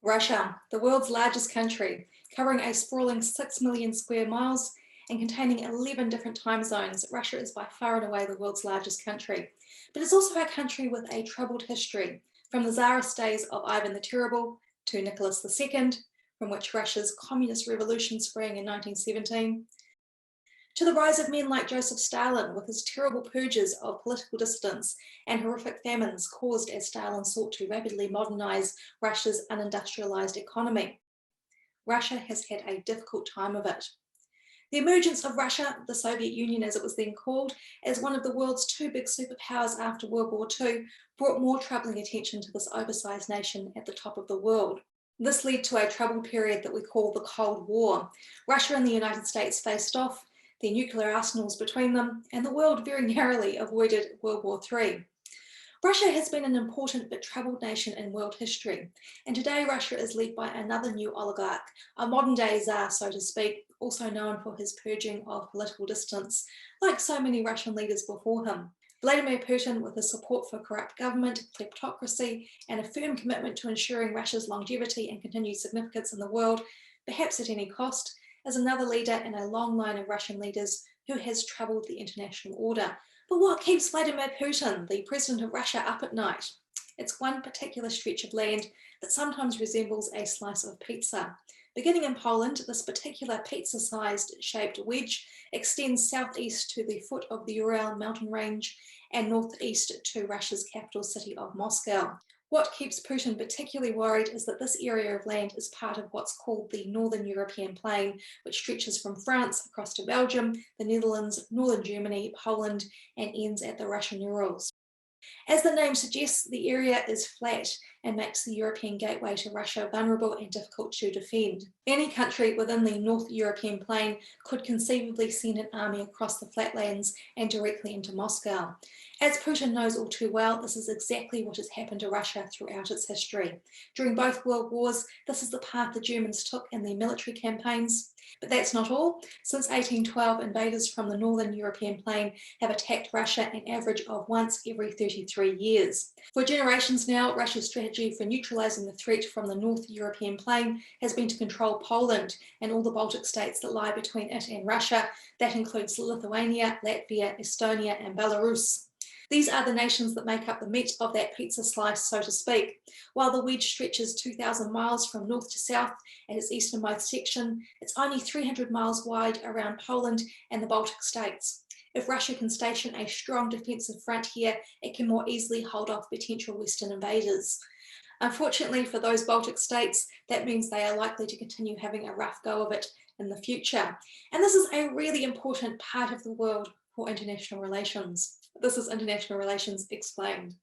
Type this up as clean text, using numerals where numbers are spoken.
Russia, the world's largest country, covering a sprawling 6 million square miles and containing 11 different time zones, Russia is by far and away the world's largest country. But it's also a country with a troubled history, from the Tsarist days of Ivan the Terrible to Nicholas II, from which Russia's communist revolution sprang in 1917, to the rise of men like Joseph Stalin with his terrible purges of political dissidents and horrific famines caused as Stalin sought to rapidly modernize Russia's unindustrialized economy. Russia has had a difficult time of it. The emergence of Russia, the Soviet Union as it was then called, as one of the world's two big superpowers after World War II, brought more troubling attention to this oversized nation at the top of the world. This led to a troubled period that we call the Cold War. Russia and the United States faced off, their nuclear arsenals between them, and the world very narrowly avoided World War III. Russia has been an important but troubled nation in world history, and today Russia is led by another new oligarch, a modern-day Tsar, so to speak, also known for his purging of political dissidents, like so many Russian leaders before him. Vladimir Putin, with his support for corrupt government, kleptocracy, and a firm commitment to ensuring Russia's longevity and continued significance in the world, perhaps at any cost, is another leader in a long line of Russian leaders who has troubled the international order. But what keeps Vladimir Putin, the president of Russia, up at night? It's one particular stretch of land that sometimes resembles a slice of pizza. Beginning in Poland, this particular pizza-sized shaped wedge extends southeast to the foot of the Ural mountain range and northeast to Russia's capital city of Moscow. What keeps Putin particularly worried is that this area of land is part of what's called the Northern European Plain, which stretches from France across to Belgium, the Netherlands, northern Germany, Poland, and ends at the Russian Urals. As the name suggests, the area is flat and makes the European gateway to Russia vulnerable and difficult to defend. Any country within the North European Plain could conceivably send an army across the flatlands and directly into Moscow. As Putin knows all too well, this is exactly what has happened to Russia throughout its history. During both world wars, this is the path the Germans took in their military campaigns. But that's not all. Since 1812, invaders from the Northern European Plain have attacked Russia an average of once every 33 years. For generations now, Russia's strategy for neutralizing the threat from the North European Plain has been to control Poland and all the Baltic states that lie between it and Russia. That includes Lithuania, Latvia, Estonia, and Belarus. These are the nations that make up the meat of that pizza slice, so to speak. While the wedge stretches 2,000 miles from north to south at its easternmost section, it's only 300 miles wide around Poland and the Baltic states. If Russia can station a strong defensive front here, it can more easily hold off potential Western invaders. Unfortunately for those Baltic states, that means they are likely to continue having a rough go of it in the future. And this is a really important part of the world for international relations. This is International Relations Explained.